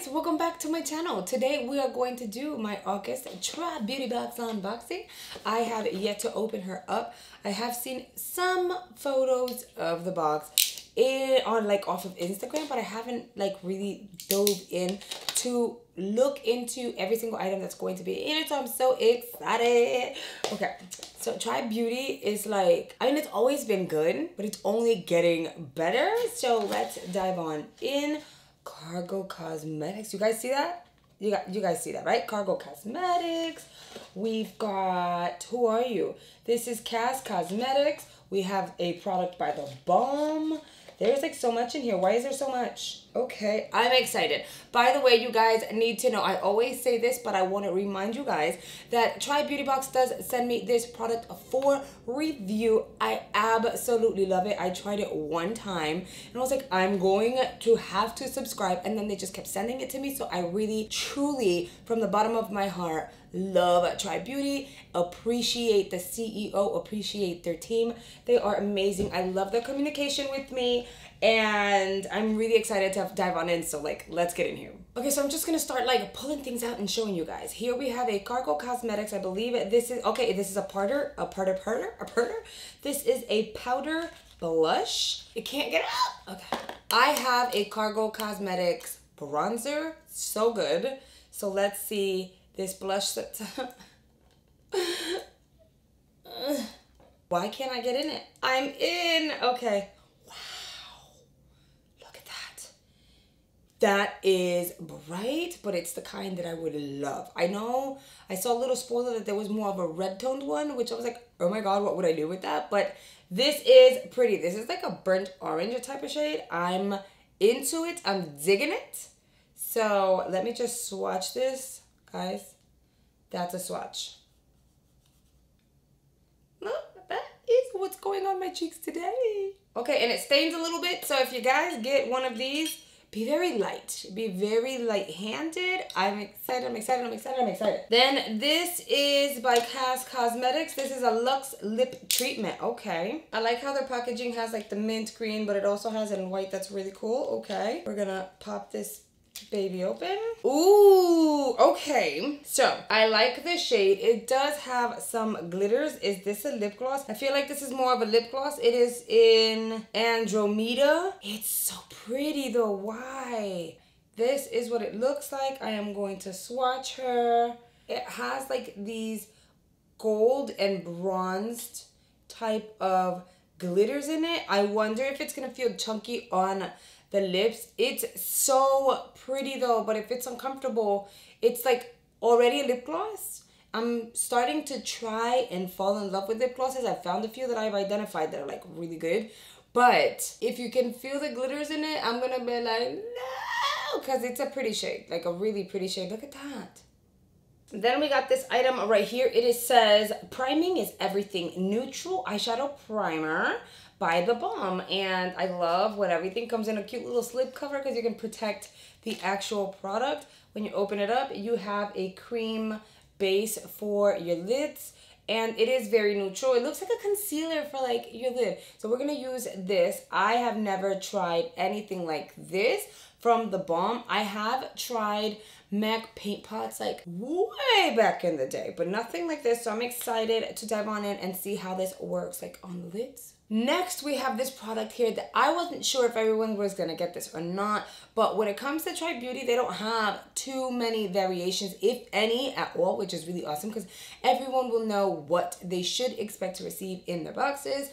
guys, welcome back to my channel. Today we are going to do my August Tribe Beauty Box unboxing. I have yet to open her up. I have seen some photos of the box on off of Instagram, but I haven't really dove in to look into every single item that's going to be in it, so I'm so excited. Okay, so Tribe Beauty is it's always been good, but it's only getting better. So let's dive on in. Cargo Cosmetics. You guys see that? You guys see that, right? Cargo Cosmetics. We've got, who are you? This is Cass Cosmetics. We have a product by the BALM. There's so much in here. Why is there so much? Okay, I'm excited. By the way, you guys need to know, I always say this, but I want to remind you guys that Tribe Beauty Box does send me this product for review. I absolutely love it. I tried it one time and I was like, I'm going to have to subscribe, and then they just kept sending it to me. So I really, truly, from the bottom of my heart, love Tribe Beauty, appreciate the CEO, appreciate their team. They are amazing. I love their communication with me, and I'm really excited to dive on in. So let's get in here. Okay, so I'm just gonna start pulling things out and showing you guys. Here we have a Cargo Cosmetics. I believe this is, okay, this is a powder. This is a powder blush. It can't get out. Okay. I have a Cargo Cosmetics bronzer. So good. So let's see this blush that's why can't I get in it? I'm in. Okay. Wow. Look at that. That is bright, but it's the kind that I would love. I know I saw a little spoiler that there was more of a red toned one, which I was like, oh my God, what would I do with that? But this is pretty. This is like a burnt orange type of shade. I'm into it. I'm digging it. So let me just swatch this, guys. That's a swatch. Look, that is what's going on my cheeks today. Okay, and it stains a little bit. So if you guys get one of these, be very light. Be very light-handed. I'm excited, I'm excited, I'm excited, I'm excited. Then this is by Cass Cosmetics. This is a Luxe Lip Treatment. Okay. I like how their packaging has the mint green, but it also has it in white. That's really cool. Okay. We're gonna pop this baby open. Ooh, okay. So I like the shade. It does have some glitters. Is this a lip gloss? I feel like this is more of a lip gloss. It is in Andromeda. It's so pretty though. Why? This is what it looks like. I am going to swatch her. It has these gold and bronzed type of glitters in it. I wonder if it's gonna feel chunky on the lips. It's so pretty though, but if it's uncomfortable, it's already a lip gloss. I'm starting to try and fall in love with lip glosses. I found a few that I've identified that are really good, but if you can feel the glitters in it, I'm gonna be like, no, because it's a pretty shade, a really pretty shade. Look at that. Then we got this item right here. It says priming is everything neutral eyeshadow primer by the BALM, and I love when everything comes in a cute little slip cover because you can protect the actual product. When you open it up, you have a cream base for your lids, and it is very neutral. It looks like a concealer for your lid. So we're gonna use this. I have never tried anything like this from the BALM. I have tried MAC paint pots way back in the day, but nothing like this. So I'm excited to dive on in and see how this works on the lids. Next, we have this product here that I wasn't sure if everyone was gonna get this or not, but when it comes to Tribe Beauty, they don't have too many variations, if any at all, which is really awesome because everyone will know what they should expect to receive in their boxes.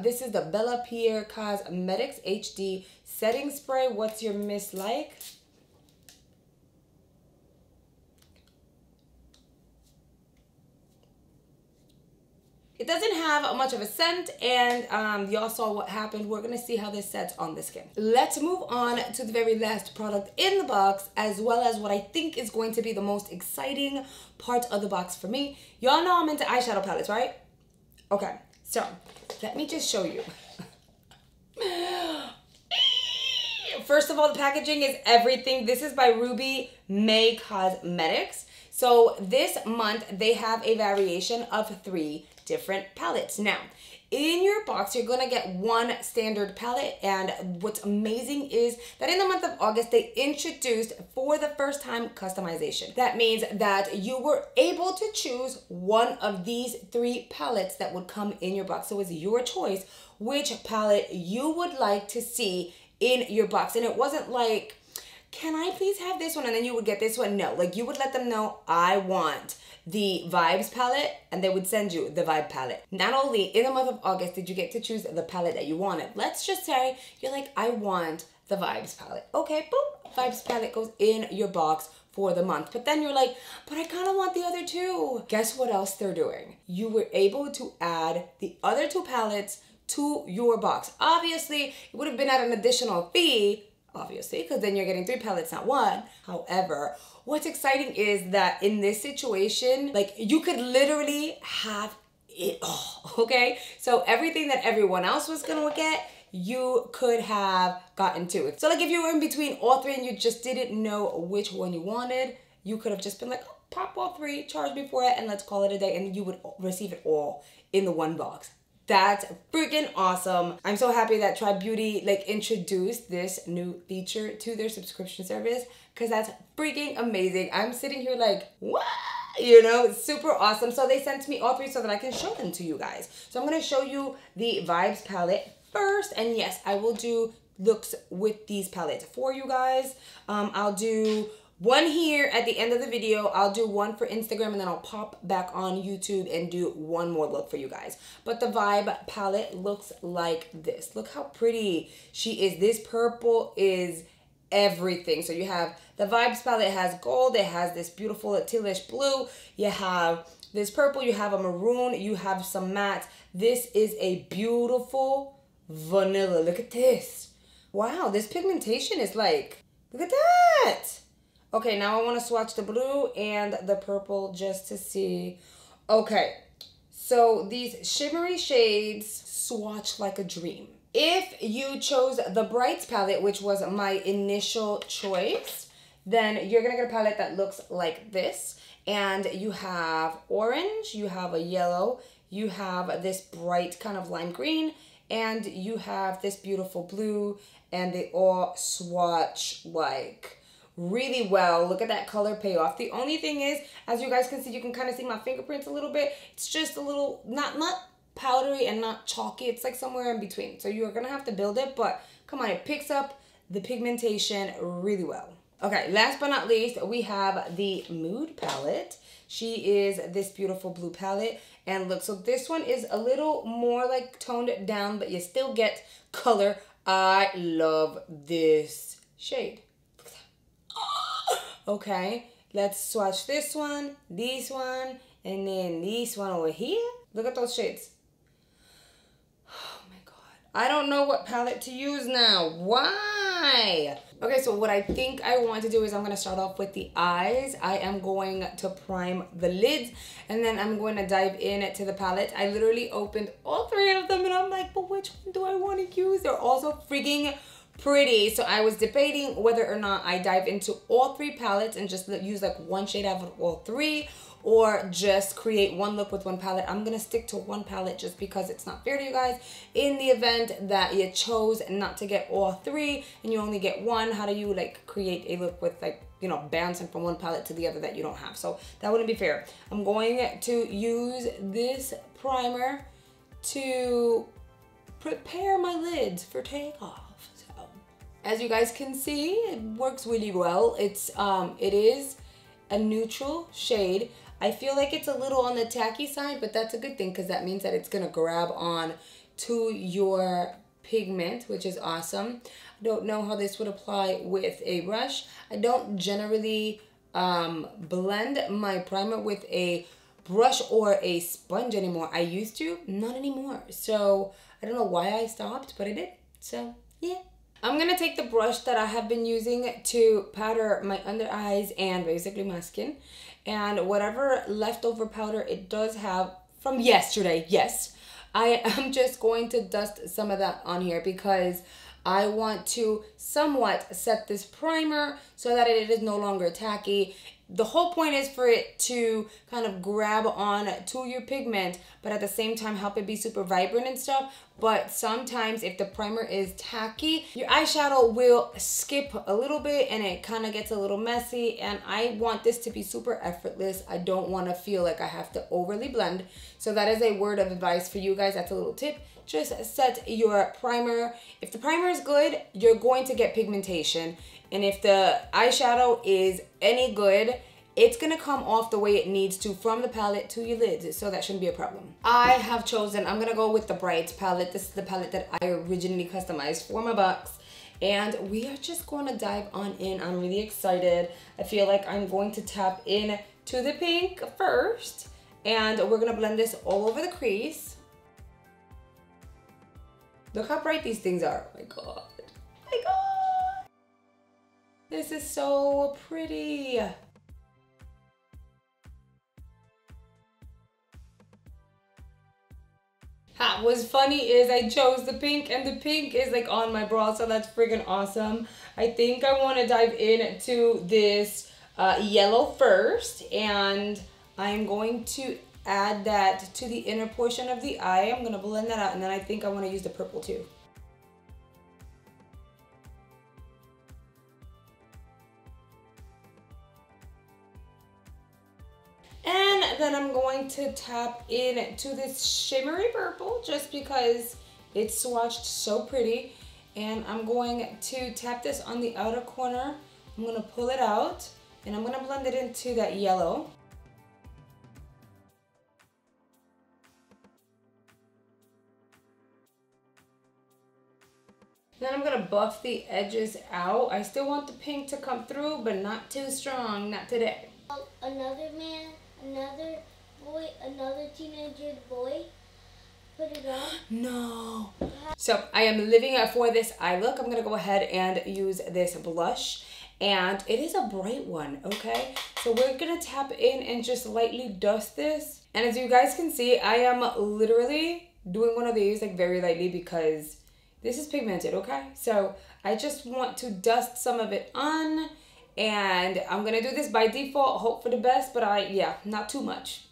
This is the BELLAPIERRE Cosmetics HD Setting Spray. What's your mist like? It doesn't have much of a scent, and y'all saw what happened. We're gonna see how this sets on the skin. Let's move on to the very last product in the box, as well as what I think is going to be the most exciting part of the box for me. Y'all know I'm into eyeshadow palettes, right? Okay, so let me just show you. First of all, the packaging is everything. This is by Ruby May Cosmetics. So this month, they have a variation of 3 different palettes. Now, In your box, you're gonna get one standard palette, and what's amazing is that in the month of August, they introduced for the first time customization. That means that you were able to choose one of these 3 palettes that would come in your box. So it's your choice which palette you would like to see in your box. And it wasn't like, can I please have this one? And then you would get this one. No, like you would let them know, I want the Vibes palette, and they would send you the Vibe palette. Not only in the month of August did you get to choose the palette that you wanted. Let's just say you're like, I want the Vibes palette. Okay, boom, Vibes palette goes in your box for the month. But then you're like, but I kind of want the other 2. Guess what else they're doing? You were able to add the other 2 palettes to your box. Obviously, it would have been at an additional fee, obviously, because then you're getting 3 palettes, not 1. However, what's exciting is that in this situation, like you could literally have it all, okay? So everything that everyone else was gonna get, you could have gotten to it. So like if you were in between all 3 and you just didn't know which one you wanted, you could have just been like, oh, pop all 3, charge me for it, and let's call it a day, and you would receive it all in the one box. That's freaking awesome. I'm so happy that Tribe Beauty like introduced this new feature to their subscription service, because that's freaking amazing. I'm sitting here like, what? You know, it's super awesome. So they sent me all 3 so that I can show them to you guys. So I'm gonna show you the Vibes palette first. And yes, I will do looks with these palettes for you guys. I'll do one here at the end of the video. I'll do one for Instagram, and then I'll pop back on YouTube and do one more look for you guys. But the Vibe palette looks like this. Look how pretty she is. This purple is everything. So you have the Vibes palette has gold. It has this beautiful tealish blue. You have this purple. You have a maroon. You have some matte. This is a beautiful vanilla. Look at this. Wow, this pigmentation is like, look at that. Okay, now I want to swatch the blue and the purple just to see. Okay, so these shimmery shades swatch like a dream. If you chose the Brights palette, which was my initial choice, then you're going to get a palette that looks like this. And you have orange, you have a yellow, you have this bright kind of lime green, and you have this beautiful blue, and they all swatch like really well. Look at that color payoff. The only thing is, as you guys can see, you can kind of see my fingerprints a little bit. It's just a little, not powdery and not chalky. It's like somewhere in between. So you're gonna have to build it, but come on, it picks up the pigmentation really well. Okay, last but not least, we have the Mood palette. She is this beautiful blue palette. And look, so this one is a little more like toned down, but you still get color. I love this shade. Okay, let's swatch this one, and then this one over here. Look at those shades. Oh my God. I don't know what palette to use now. Why? Okay, so what I think I want to do is I'm going to start off with the eyes. I am going to prime the lids, and then I'm going to dive in to the palette. I literally opened all 3 of them, and I'm like, but which one do I want to use? They're all so freaking pretty. So I was debating whether or not I dive into all 3 palettes and just use like one shade out of all 3, or just create one look with one palette. I'm gonna stick to one palette just because it's not fair to you guys. In the event that you chose not to get all 3 and you only get one, how do you like create a look with like, you know, bouncing from one palette to the other that you don't have? So that wouldn't be fair. I'm going to use this primer to prepare my lids for takeoff. As you guys can see, it works really well. It is a neutral shade. I feel like it's a little on the tacky side, but that's a good thing because that means that it's gonna grab on to your pigment, which is awesome. I don't know how this would apply with a brush. I don't generally blend my primer with a brush or a sponge anymore. I used to, not anymore. So I don't know why I stopped, but I did. So yeah. I'm going to take the brush that I have been using to powder my under eyes and basically my skin. And whatever leftover powder it does have from yesterday, yes, I am just going to dust some of that on here because I want to somewhat set this primer so that it is no longer tacky The whole point is for it to kind of grab on to your pigment, but at the same time help it be super vibrant and stuff. But sometimes if the primer is tacky, your eyeshadow will skip a little bit and it kind of gets a little messy. And I want this to be super effortless. I don't want to feel like I have to overly blend. So that is a word of advice for you guys. That's a little tip. Just set your primer. If the primer is good, you're going to get pigmentation. And if the eyeshadow is any good, it's gonna come off the way it needs to from the palette to your lids, so that shouldn't be a problem. I have chosen, I'm gonna go with the Bright palette. This is the palette that I originally customized for my box. And we are just gonna dive on in. I'm really excited. I feel like I'm going to tap in to the pink first. And we're gonna blend this all over the crease. Look how bright these things are. Oh my God. Oh my God. This is so pretty. What's funny is I chose the pink and the pink is like on my brow, so that's freaking awesome. I think I want to dive into this yellow first, and I'm going to add that to the inner portion of the eye. I'm going to blend that out, and then I think I want to use the purple too. And then I'm going to tap into this shimmery purple just because it's swatched so pretty. And I'm going to tap this on the outer corner. I'm going to pull it out and I'm going to blend it into that yellow. Then I'm going to buff the edges out. I still want the pink to come through, but not too strong, not today. Another man, another boy, another teenager boy, put it on. No. So I am living for this eye look. I'm going to go ahead and use this blush. And it is a bright one, okay? So we're going to tap in and just lightly dust this. And as you guys can see, I am literally doing one of these like very lightly because this is pigmented, okay? So I just want to dust some of it on. And I'm gonna do this by default, hope for the best, but yeah, not too much.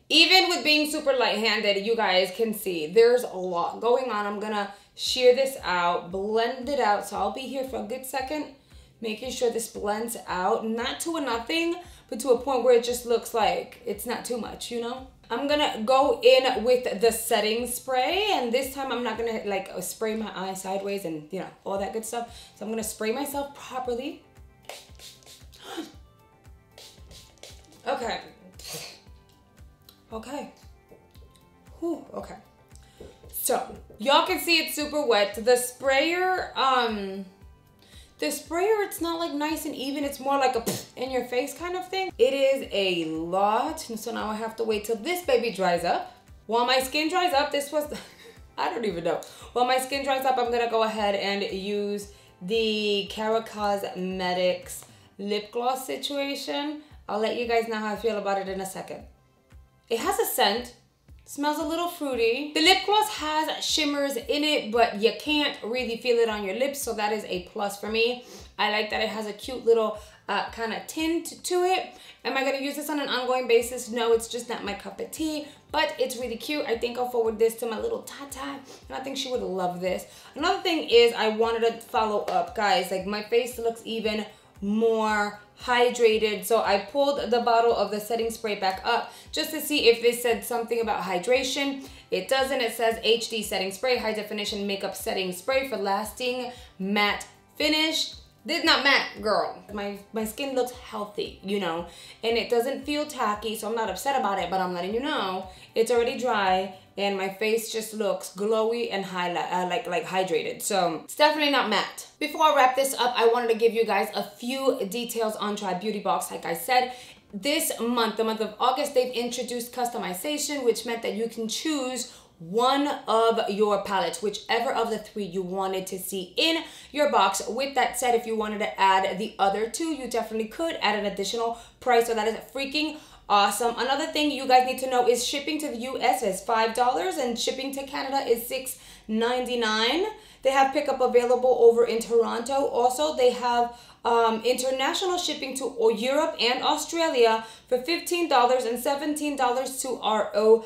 Even with being super light-handed, you guys can see there's a lot going on. I'm gonna shear this out, blend it out. So I'll be here for a good second, making sure this blends out, not to a nothing, but to a point where it just looks like it's not too much, you know? I'm gonna go in with the setting spray, and this time I'm not gonna like spray my eye sideways and you know, all that good stuff. So I'm gonna spray myself properly. Okay. Okay. Whew, okay. So, y'all can see it's super wet. The sprayer, it's not like nice and even. It's more like a in your face kind of thing. It is a lot. And so now I have to wait till this baby dries up. While my skin dries up, this was, I don't even know. While my skin dries up, I'm gonna go ahead and use the Cara Cosmetics lip gloss situation. I'll let you guys know how I feel about it in a second. It has a scent, smells a little fruity. The lip gloss has shimmers in it, but you can't really feel it on your lips, so that is a plus for me. I like that it has a cute little kind of tint to it. Am I gonna use this on an ongoing basis? No, it's just not my cup of tea, but it's really cute. I think I'll forward this to my little Tata, and I think she would love this. Another thing is I wanted to follow up, guys. Like my face looks even more hydrated, so I pulled the bottle of the setting spray back up just to see if this said something about hydration. It doesn't. It says HD setting spray, high definition makeup setting spray for lasting matte finish. This is not matte, girl. My skin looks healthy, you know, and it doesn't feel tacky, so I'm not upset about it, but I'm letting you know it's already dry and my face just looks glowy and like hydrated. So it's definitely not matte. Before I wrap this up, I wanted to give you guys a few details on Tribe Beauty Box. Like I said, this month, the month of August, they've introduced customization, which meant that you can choose one of your palettes, whichever of the three you wanted to see in your box. With that said, if you wanted to add the other two, you definitely could at an additional price. So that is freaking Awesome. Another thing you guys need to know is shipping to the US is $5 and shipping to Canada is $6.99. They have pickup available over in Toronto. Also, they have international shipping to Europe and Australia for $15 and $17 to ROW.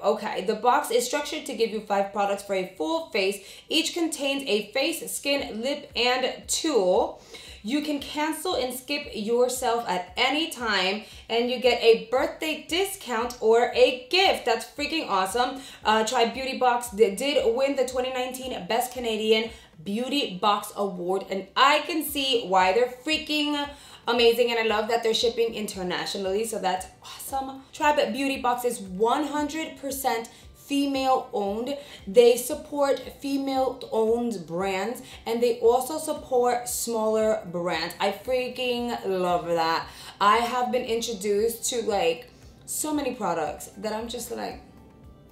Okay, the box is structured to give you 5 products for a full face. Each contains a face, skin, lip, and tool. You can cancel and skip yourself at any time, and you get a birthday discount or a gift. That's freaking awesome. Tribe Beauty Box did win the 2019 Best Canadian Beauty Box Award, and I can see why they're freaking amazing, and I love that they're shipping internationally, so that's awesome. Tribe Beauty Box is 100% female owned. They support female owned brands, and they also support smaller brands. I freaking love that. I have been introduced to like so many products that I'm just like,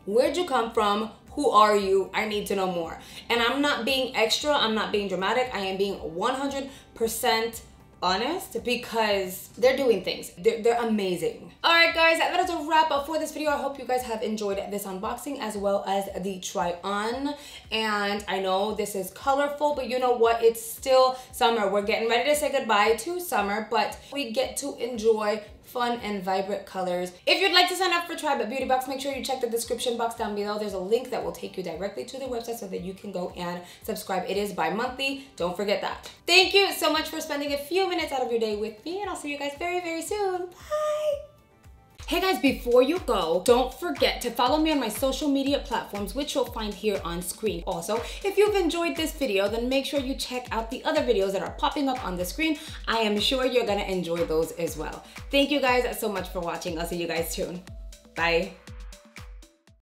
where'd you come from? Who are you? I need to know more. And I'm not being extra, I'm not being dramatic, I am being 100% honest, because they're doing things. They're amazing. All right, guys, that is a wrap up for this video. I hope you guys have enjoyed this unboxing as well as the try on. And I know this is colorful, but you know what? It's still summer. We're getting ready to say goodbye to summer, but we get to enjoy fun and vibrant colors. If you'd like to sign up for Tribe Beauty Box, make sure you check the description box down below. There's a link that will take you directly to the website so that you can go and subscribe. It is bi-monthly. Don't forget that. Thank you so much for spending a few minutes out of your day with me, and I'll see you guys very, very soon. Bye. Hey guys, before you go, don't forget to follow me on my social media platforms, which you'll find here on screen. Also, if you've enjoyed this video, then make sure you check out the other videos that are popping up on the screen. I am sure you're gonna enjoy those as well. Thank you guys so much for watching. I'll see you guys soon. Bye.